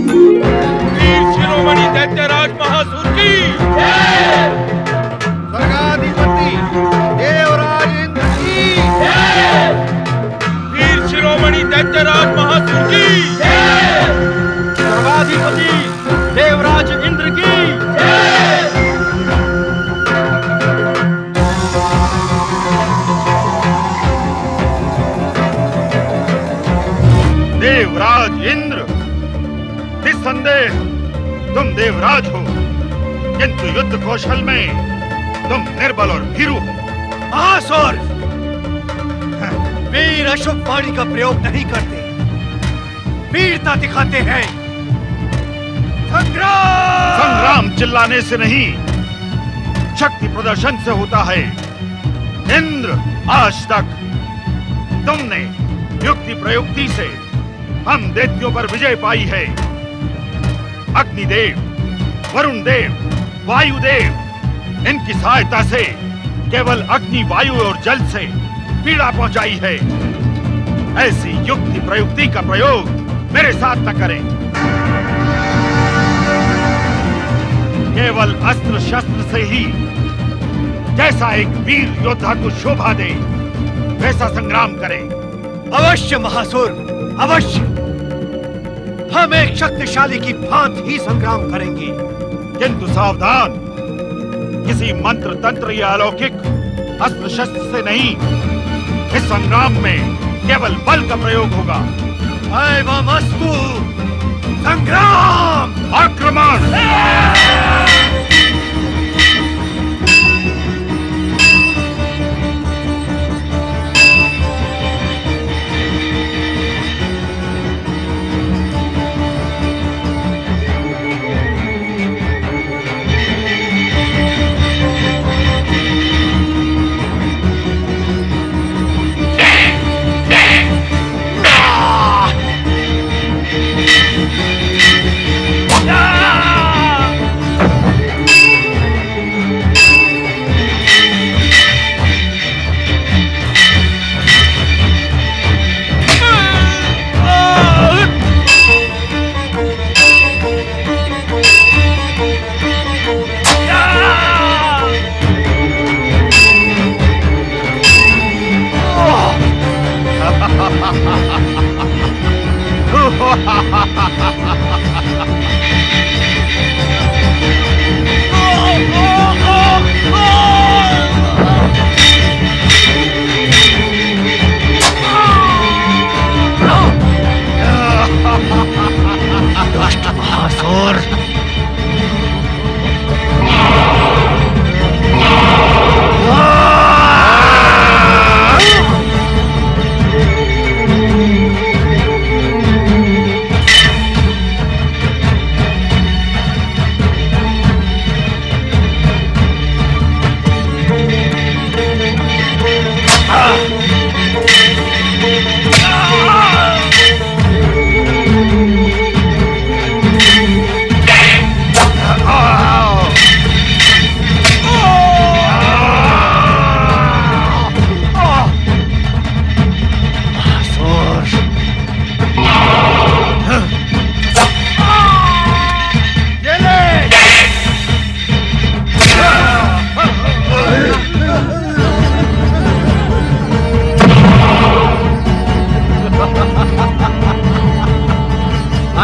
वीर शिरोमणि दैत्यराज महासुर की जय। स्वर्गाधिपति देवराज इंद्र की जय। वीर शिरोमणि दैत्यराज महासुर की जय। स्वर्गाधिपति देवराज इंद्र की जय। देवराज इंद्र, निस्संदेह तुम देवराज हो, किंतु युद्ध कौशल में तुम निर्बल और भीरू हो। महासुर, वीर अशुभ वाणी का प्रयोग नहीं करते, वीरता दिखाते हैं। संग्राम! संग्राम चिल्लाने से नहीं, शक्ति प्रदर्शन से होता है। इंद्र, आज तक तुमने युक्ति प्रयुक्ति से हम दैत्यों पर विजय पाई है। अग्निदेव, वरुण देव, वायुदेव, इनकी सहायता से केवल अग्नि, वायु और जल से पीड़ा पहुंचाई है। ऐसी युक्ति प्रयुक्ति का प्रयोग मेरे साथ न करें। केवल अस्त्र शस्त्र से ही जैसा एक वीर योद्धा को शोभा दे, वैसा संग्राम करें। अवश्य महासुर, अवश्य। हम एक शक्तिशाली की भांति ही संग्राम करेंगे। किंतु सावधान, किसी मंत्र तंत्र या अलौकिक अस्त्र शस्त्र से नहीं, इस संग्राम में केवल बल का प्रयोग होगा। एवमस्तु। संग्राम! आक्रमण!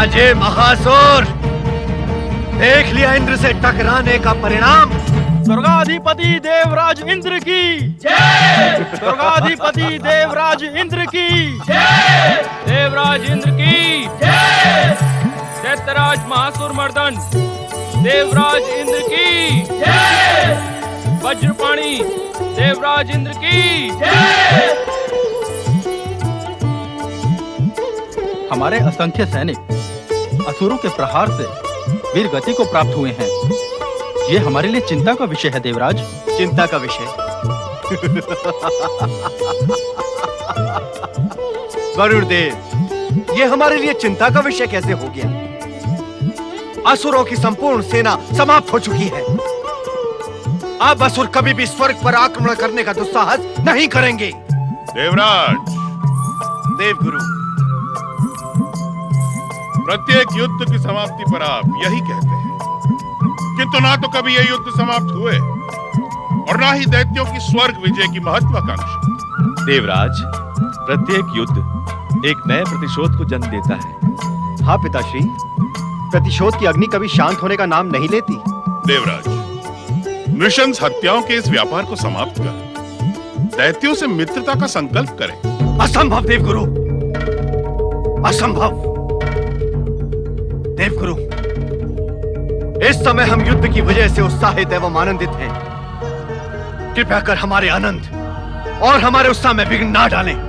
अजय महासुर, देख लिया इंद्र से टकराने का परिणाम। स्वर्गाधिपति देवराज इंद्र की जय। स्वर्गाधिपति देवराज इंद्र की जय। देवराज इंद्र की जय। दैत्यराज महासुर मर्दन देवराज इंद्र की जय। वज्रपाणी देवराज इंद्र की जय। हमारे असंख्य सैनिक असुरों के प्रहार से वीर गति को प्राप्त हुए हैं। ये हमारे लिए चिंता का विषय है देवराज। चिंता का विषय? वरुण देव, ये हमारे लिए चिंता का विषय कैसे हो गया? असुरों की संपूर्ण सेना समाप्त हो चुकी है। अब असुर कभी भी स्वर्ग पर आक्रमण करने का दुस्साहस नहीं करेंगे। देवराज, देवगुरु, प्रत्येक युद्ध की समाप्ति पर आप यही कहते हैं, किंतु ना तो कभी ये युद्ध समाप्त हुए और ना ही दैत्यों की स्वर्ग विजय की महत्वाकांक्षा। देवराज, प्रत्येक युद्ध एक नए प्रतिशोध को जन्म देता है। हाँ पिताश्री, प्रतिशोध की अग्नि कभी शांत होने का नाम नहीं लेती। देवराज, नृशंस हत्याओं के इस व्यापार को समाप्त कर दैत्यों से मित्रता का संकल्प करें। असंभव देवगुरु, असंभव। देवगुरु, इस समय हम युद्ध की वजह से उत्साहित एवं आनंदित हैं। कृपया कर हमारे आनंद और हमारे उत्साह में विघ्न ना डालें।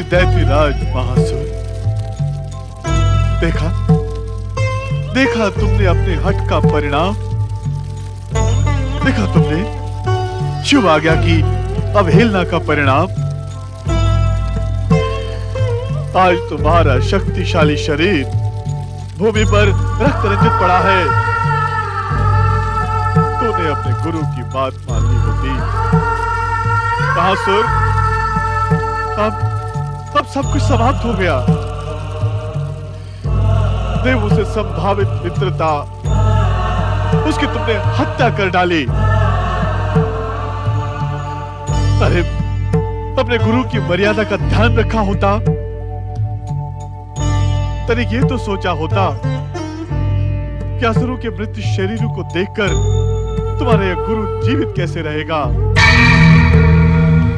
दैत्यराज महासुर, देखा तुमने अपने हट का परिणाम। देखा तुमने शिव आज्ञा की अवहेलना का परिणाम। आज तुम्हारा शक्तिशाली शरीर भूमि पर रक्त रंजित पड़ा है। तूने अपने गुरु की बात मान ली होती। महासुर, अब सब कुछ समाप्त हो गया। देवों से संभावित मित्रता, उसकी तुमने हत्या कर डाली। अरे, अपने गुरु की मर्यादा का ध्यान रखा होता, तनिक ये तो सोचा होता कि असुरों के मृत शरीरों को देखकर तुम्हारा यह गुरु जीवित कैसे रहेगा।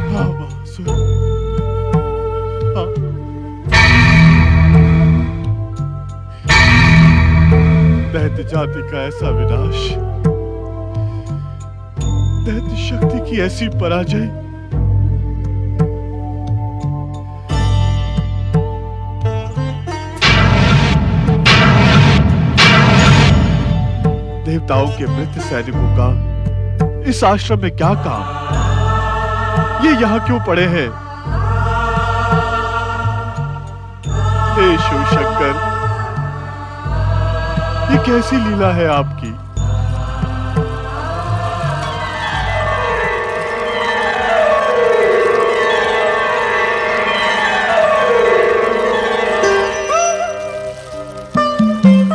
हाँ महासुर, दैत्य जाति का ऐसा विनाश, दैत्य शक्ति की ऐसी पराजय, देवताओं के मृत सैनिकों का इस आश्रम में क्या काम? ये यहां क्यों पड़े हैं? हे शिव शंकर, ये कैसी लीला है आपकी?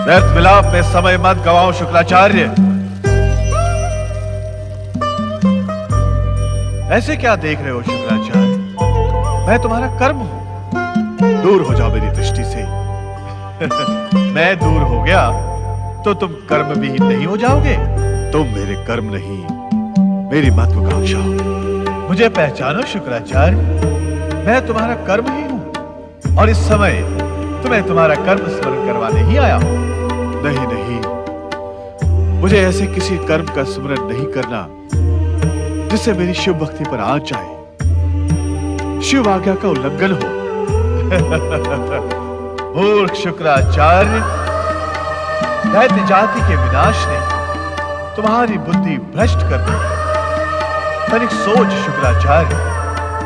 व्यर्थ विलाप में समय मत गवाओ शुक्राचार्य। ऐसे क्या देख रहे हो शुक्राचार्य? मैं तुम्हारा कर्म हूं। दूर हो जाओ मेरी दृष्टि से। मैं दूर हो गया तो तुम कर्म विहीन नहीं हो जाओगे। तुम मेरे कर्म नहीं, मेरी महत्वाकांक्षा हो। मुझे पहचानो शुक्राचार्य, मैं तुम्हारा कर्म ही हूं और इस समय तुम्हें तुम्हारा कर्म स्मरण करवाने ही आया हूं। नहीं नहीं, मुझे ऐसे किसी कर्म का स्मरण नहीं करना जिससे मेरी शिव भक्ति पर आंच आए, शिव आज्ञा का उल्लंघन हो। मूर्ख शुक्राचार्य, दैत्य जाति के विनाश ने तुम्हारी बुद्धि भ्रष्ट कर दी। तनिक सोच शुक्राचार्य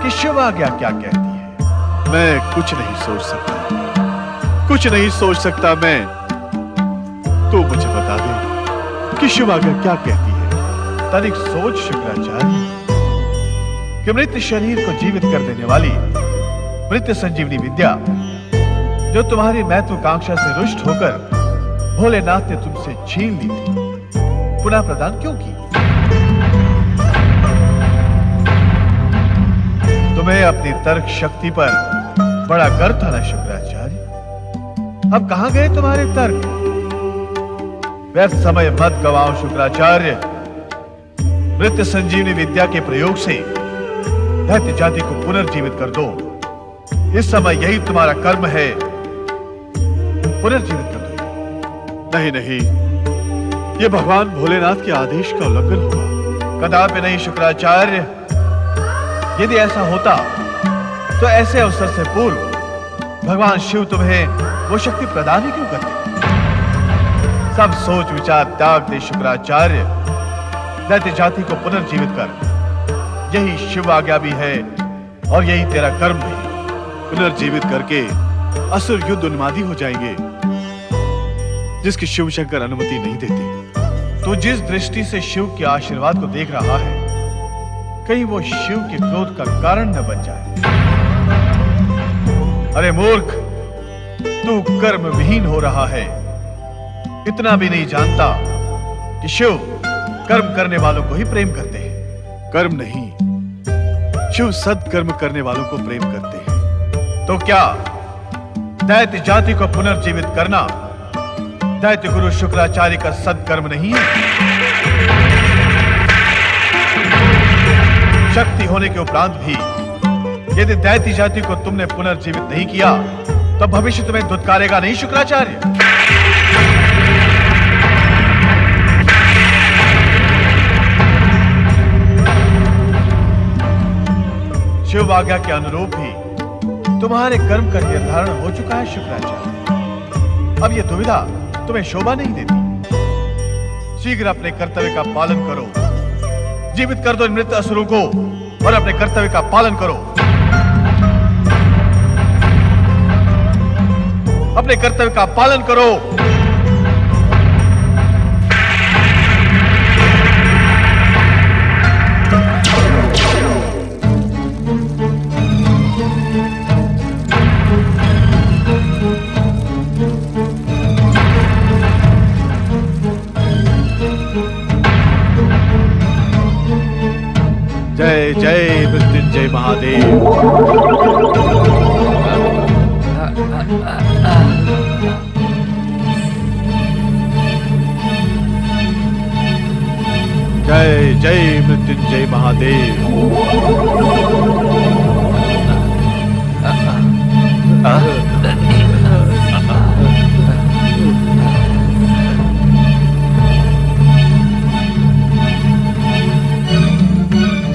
कि शिव आज्ञा क्या कहती है। मैं कुछ नहीं सोच सकता, कुछ नहीं सोच सकता मैं। तो मुझे बता दे कि शिव आज्ञा क्या कहती है। तनिक सोच शुक्राचार्य कि मृत शरीर को जीवित कर देने वाली मृत संजीवनी विद्या जो तुम्हारी महत्वाकांक्षा से रुष्ट होकर भोलेनाथ ने तुमसे छीन ली थी, पुनः प्रदान क्यों की? तुम्हें अपनी तर्क शक्ति पर बड़ा गर्व था ना शुक्राचार्य? अब कहां गए तुम्हारे तर्क? व्यर्थ समय मत गवाओ शुक्राचार्य। मृत्यु संजीवनी विद्या के प्रयोग से दैत्य जाति को पुनर्जीवित कर दो। इस समय यही तुम्हारा कर्म है, पुनर्जीवित कर दो। नहीं नहीं, ये भगवान भोलेनाथ के आदेश का उल्लंघन होगा। कदापि नहीं शुक्राचार्य। यदि ऐसा होता तो ऐसे अवसर से पूर्व भगवान शिव तुम्हें वो शक्ति प्रदान ही क्यों करते? सब सोच विचार त्याग दे शुक्राचार्य। दैत्य जाति को पुनर्जीवित कर, यही शिव आज्ञा भी है और यही तेरा कर्म भी। पुनर्जीवित करके असुर युद्ध उन्मादी हो जाएंगे, जिसकी शिव शंकर अनुमति नहीं देते। तू जिस दृष्टि से शिव के आशीर्वाद को देख रहा है, कहीं वो शिव के क्रोध का कारण न बन जाए। अरे मूर्ख, तू कर्म विहीन हो रहा है। इतना भी नहीं जानता कि शिव कर्म करने वालों को ही प्रेम करते हैं। कर्म नहीं, शिव सत्कर्म करने वालों को प्रेम करते हैं। तो क्या दैत्य जाति को पुनर्जीवित करना दैत्य गुरु शुक्राचार्य का सत्कर्म नहीं है? शक्ति होने के उपरांत भी यदि दैत्य जाति को तुमने पुनर्जीवित नहीं किया तो भविष्य तुम्हें धुतकारेगा नहीं शुक्राचार्य? शिव आज्ञा के अनुरूप भी तुम्हारे कर्म का निर्धारण हो चुका है शुक्राचार्य। अब यह दुविधा तुम्हें शोभा नहीं देती। शीघ्र अपने कर्तव्य का पालन करो। जीवित कर दो इन मृत असुरों को और अपने कर्तव्य का पालन करो। अपने कर्तव्य का पालन करो। जय जय मृत्युंजय महादेव। जय जय मृत्युंजय महादेव।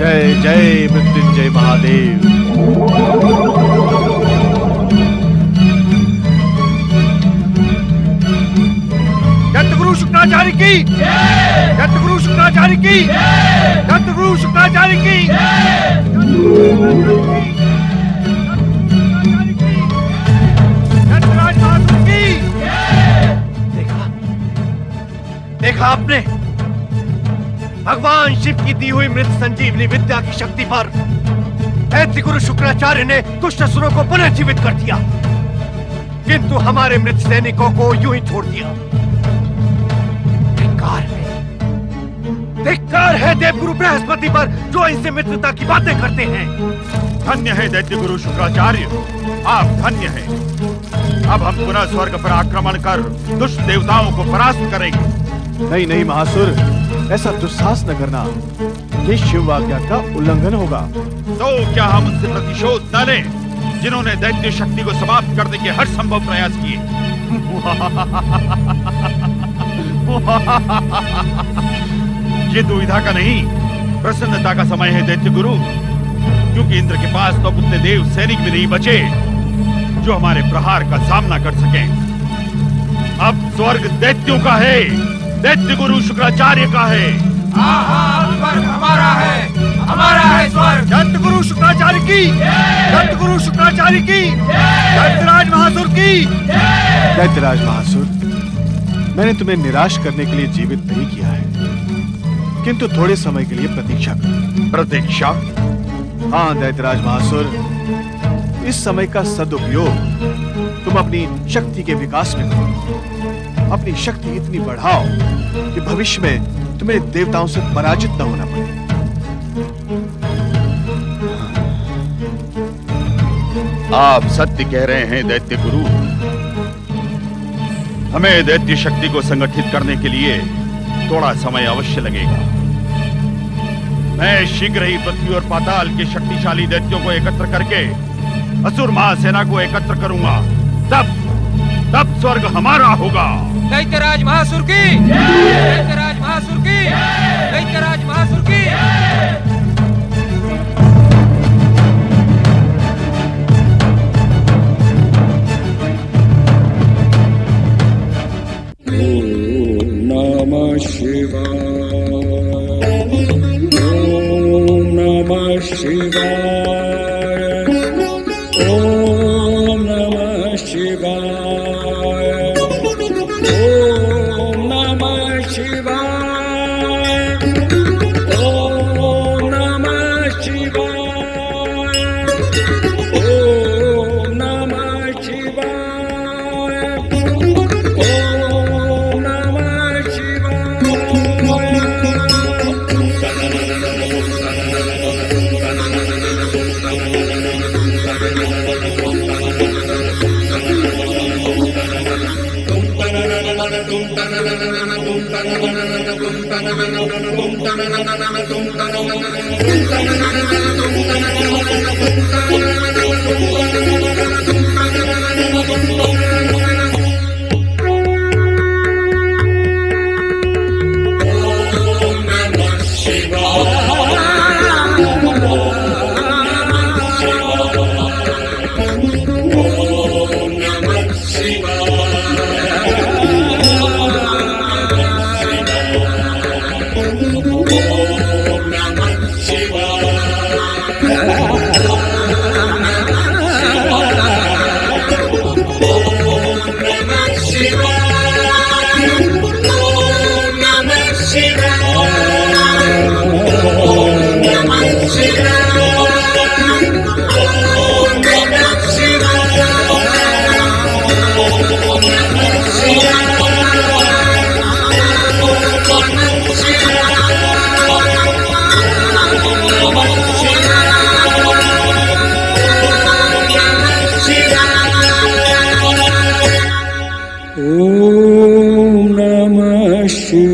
जय जय मृत्युंजय महादेव। दत्तगुरु शुक्राचार्य की, दत्तगुरु शुक्राचार्य की, दत्तगुरु शुक्राचार्य की, दत्तराज महासुर की। देखा, देखा आपने? भगवान शिव की दी हुई मृत संजीवनी विद्या की शक्ति पर दैत्य गुरु शुक्राचार्य ने दुष्ट असुरों को पुनर्जीवित कर दिया, किंतु हमारे मृत सैनिकों को यूं ही छोड़ दिया। धिक्कार है देवगुरु बृहस्पति पर जो इनसे मित्रता की बातें करते हैं। धन्य है दैत्य गुरु शुक्राचार्य, आप धन्य हैं। अब हम पुनः स्वर्ग पर आक्रमण कर दुष्ट देवताओं को परास्त करेंगे। नहीं नहीं महासुर, ऐसा दुस्साहस न करना, ये शिव आज्ञा का उल्लंघन होगा। तो क्या हम उनसे प्रतिशोध न लें जिन्होंने दैत्य शक्ति को समाप्त करने के हर संभव प्रयास किए? ये दुविधा का नहीं, प्रसन्नता का समय है दैत्य गुरु, क्योंकि इंद्र के पास तो उतने देव सैनिक भी नहीं बचे जो हमारे प्रहार का सामना कर सकें। अब स्वर्ग दैत्यों का है, दैत्य गुरु शुक्राचार्य का है। स्वर्ग हमारा है, हमारा है स्वर्ग। दत्त गुरु शुक्राचार्य की, दत्त गुरु शुक्राचार्य की, दत्तराज महासुर की। दैत्यराज महासुर, मैंने तुम्हें निराश करने के लिए जीवित नहीं किया है, किंतु थोड़े समय के लिए प्रतीक्षा करो। प्रतीक्षा? हाँ दैत्यराज महासुर, इस समय का सदुपयोग तुम अपनी शक्ति के विकास में करो। अपनी शक्ति इतनी बढ़ाओ कि भविष्य में तुम्हें देवताओं से पराजित न होना पड़े। आप सत्य कह रहे हैं दैत्य गुरु। हमें दैत्य शक्ति को संगठित करने के लिए थोड़ा समय अवश्य लगेगा। मैं शीघ्र ही पृथ्वी और पाताल के शक्तिशाली दैत्यों को एकत्र करके असुर महासेना को एकत्र करूंगा। तब स्वर्ग हमारा होगा। दैत्यराज महासुर की, दैत्यराज महासुर की, दैत्यराज महासुर की। नमः शिवाय, ओम नमः शिवाय, ओम नमः शिवाय, ओम नमः शिवाय, ओम नमः शिवाय, ओम नमः शिवाय, ओम नमः